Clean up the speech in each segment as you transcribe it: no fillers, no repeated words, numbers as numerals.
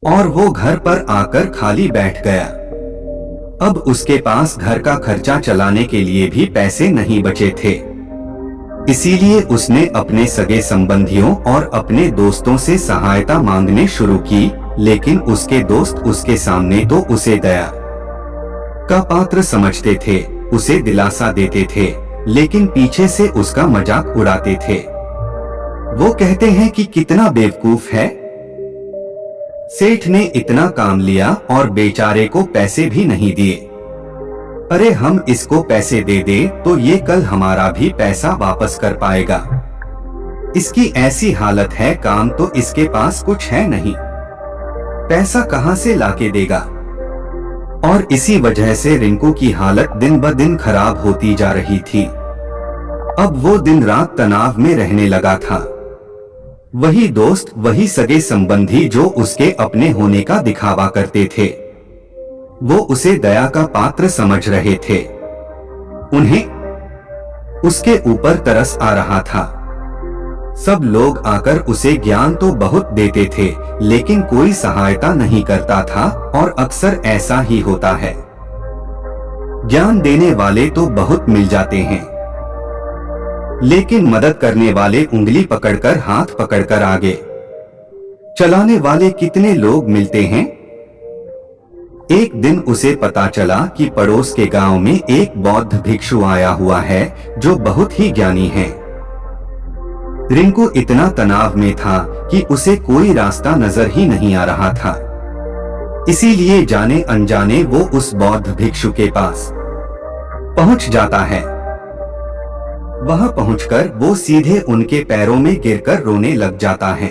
और वो घर पर आकर खाली बैठ गया। अब उसके पास घर का खर्चा चलाने के लिए भी पैसे नहीं बचे थे। इसीलिए उसने अपने सगे संबंधियों और अपने दोस्तों से सहायता मांगने शुरू की, लेकिन उसके दोस्त उसके सामने तो उसे दया का पात्र समझते थे, उसे दिलासा देते थे, लेकिन पीछे से उसका मजाक उड़ाते थे। वो कहते हैं कि कितना बेवकूफ है, सेठ ने इतना काम लिया और बेचारे को पैसे भी नहीं दिए। अरे हम इसको पैसे दे दे तो ये कल हमारा भी पैसा वापस कर पाएगा। इसकी ऐसी हालत है, काम तो इसके पास कुछ है नहीं, पैसा कहां से लाके देगा। और इसी वजह से रिंकू की हालत दिन ब दिन खराब होती जा रही थी। अब वो दिन रात तनाव में रहने लगा था। वही दोस्त, वही सगे संबंधी जो उसके अपने होने का दिखावा करते थे, वो उसे दया का पात्र समझ रहे थे। उन्हें उसके ऊपर तरस आ रहा था। सब लोग आकर उसे ज्ञान तो बहुत देते थे, लेकिन कोई सहायता नहीं करता था, और अक्सर ऐसा ही होता है। ज्ञान देने वाले तो बहुत मिल जाते हैं, लेकिन मदद करने वाले उंगली पकड़कर, हाथ पकड़कर आगे चलाने वाले कितने लोग मिलते हैं। एक दिन उसे पता चला कि पड़ोस के गांव में एक बौद्ध भिक्षु आया हुआ है जो बहुत ही ज्ञानी है। रिंकू इतना तनाव में था कि उसे कोई रास्ता नजर ही नहीं आ रहा था। इसीलिए जाने अनजाने वो उस बौद्ध भिक्षु के पास पहुंच जाता है। वहां पहुंचकर वो सीधे उनके पैरों में गिरकर रोने लग जाता है।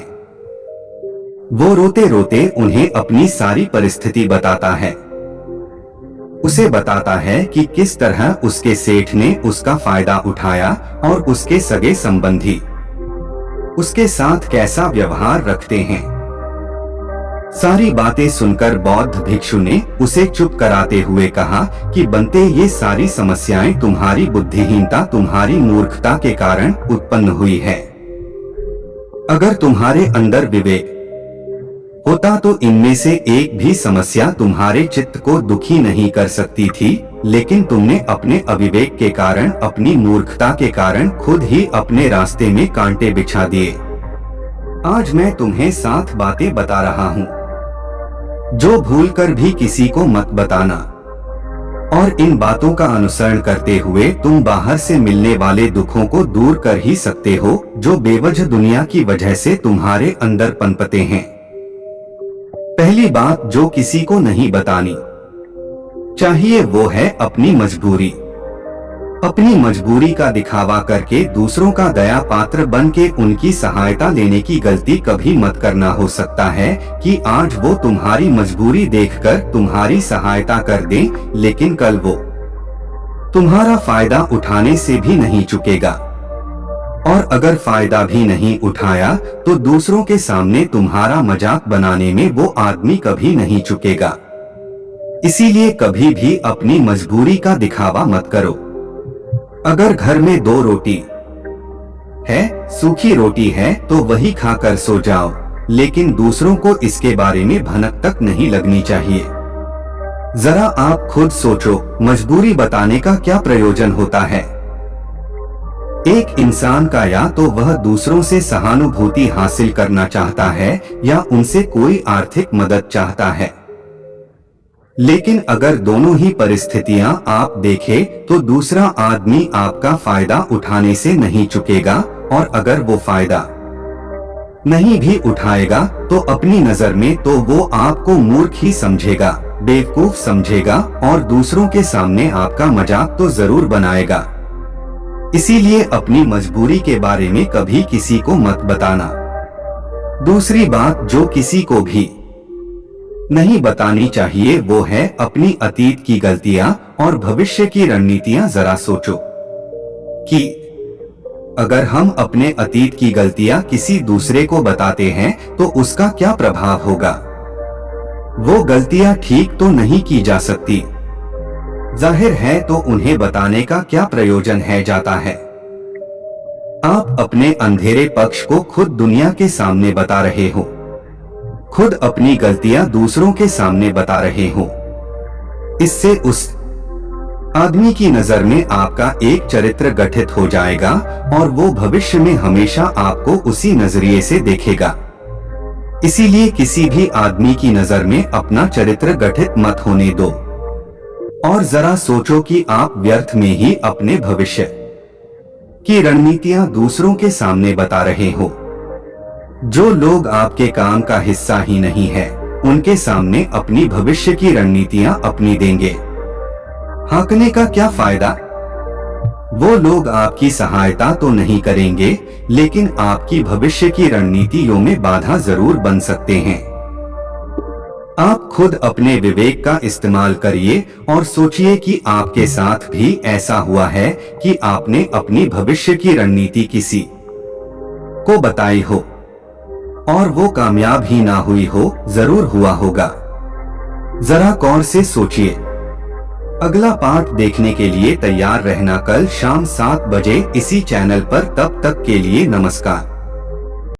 वो रोते रोते उन्हें अपनी सारी परिस्थिति बताता है। उसे बताता है कि किस तरह उसके सेठ ने उसका फायदा उठाया और उसके सगे संबंधी उसके साथ कैसा व्यवहार रखते हैं। सारी बातें सुनकर बौद्ध भिक्षु ने उसे चुप कराते हुए कहा कि बनते, ये सारी समस्याएं तुम्हारी बुद्धिहीनता, तुम्हारी मूर्खता के कारण उत्पन्न हुई है। अगर तुम्हारे अंदर विवेक होता तो इनमें से एक भी समस्या तुम्हारे चित्त को दुखी नहीं कर सकती थी, लेकिन तुमने अपने अविवेक के कारण, अपनी मूर्खता के कारण खुद ही अपने रास्ते में कांटे बिछा दिए। आज मैं तुम्हें 7 बातें बता रहा हूँ जो भूलकर भी किसी को मत बताना, और इन बातों का अनुसरण करते हुए तुम बाहर से मिलने वाले दुखों को दूर कर ही सकते हो जो बेवजह दुनिया की वजह से तुम्हारे अंदर पनपते हैं। पहली बात जो किसी को नहीं बतानी चाहिए वो है अपनी मजबूरी। अपनी मजबूरी का दिखावा करके दूसरों का दया पात्र बन के उनकी सहायता लेने की गलती कभी मत करना। हो सकता है कि आज वो तुम्हारी मजबूरी देखकर तुम्हारी सहायता कर दे, लेकिन कल वो तुम्हारा फायदा उठाने से भी नहीं चुकेगा, और अगर फायदा भी नहीं उठाया तो दूसरों के सामने तुम्हारा मजाक बनाने में वो आदमी कभी नहीं चुकेगा। इसीलिए कभी भी अपनी मजबूरी का दिखावा मत करो। अगर घर में 2 रोटी है, सूखी रोटी है, तो वही खाकर सो जाओ, लेकिन दूसरों को इसके बारे में भनक तक नहीं लगनी चाहिए। जरा आप खुद सोचो, मजबूरी बताने का क्या प्रयोजन होता है। एक इंसान का या तो वह दूसरों से सहानुभूति हासिल करना चाहता है या उनसे कोई आर्थिक मदद चाहता है, लेकिन अगर दोनों ही परिस्थितियां आप देखें तो दूसरा आदमी आपका फायदा उठाने से नहीं चुकेगा, और अगर वो फायदा नहीं भी उठाएगा तो अपनी नजर में तो वो आपको मूर्ख ही समझेगा, बेवकूफ समझेगा, और दूसरों के सामने आपका मजाक तो जरूर बनाएगा। इसीलिए अपनी मजबूरी के बारे में कभी किसी को मत बताना। दूसरी बात जो किसी को भी नहीं बतानी चाहिए वो है अपनी अतीत की गलतियां और भविष्य की रणनीतियां। जरा सोचो कि अगर हम अपने अतीत की गलतियां किसी दूसरे को बताते हैं तो उसका क्या प्रभाव होगा। वो गलतियां ठीक तो नहीं की जा सकती, जाहिर है, तो उन्हें बताने का क्या प्रयोजन है जाता है। आप अपने अंधेरे पक्ष को खुद दुनिया के सामने बता रहे हो, खुद अपनी गलतियां दूसरों के सामने बता रहे हो। इससे उस आदमी की नजर में आपका एक चरित्र गठित हो जाएगा और वो भविष्य में हमेशा आपको उसी नजरिए से देखेगा। इसीलिए किसी भी आदमी की नजर में अपना चरित्र गठित मत होने दो और जरा सोचो कि आप व्यर्थ में ही अपने भविष्य की रणनीतियां दूसरों के सामने बता रहे हो। जो लोग आपके काम का हिस्सा ही नहीं है, उनके सामने अपनी भविष्य की रणनीतियां अपनी देंगे। हाँकने का क्या फायदा? वो लोग आपकी सहायता तो नहीं करेंगे, लेकिन आपकी भविष्य की रणनीतियों में बाधा जरूर बन सकते हैं। आप खुद अपने विवेक का इस्तेमाल करिए और सोचिए कि आपके साथ भी ऐसा हुआ है कि आपने अपनी भविष्य की रणनीति किसी को बताई हो और वो कामयाब ही ना हुई हो, जरूर हुआ होगा। जरा गौर से सोचिए। अगला पार्ट देखने के लिए तैयार रहना कल शाम 7 बजे इसी चैनल पर। तब तक के लिए नमस्कार।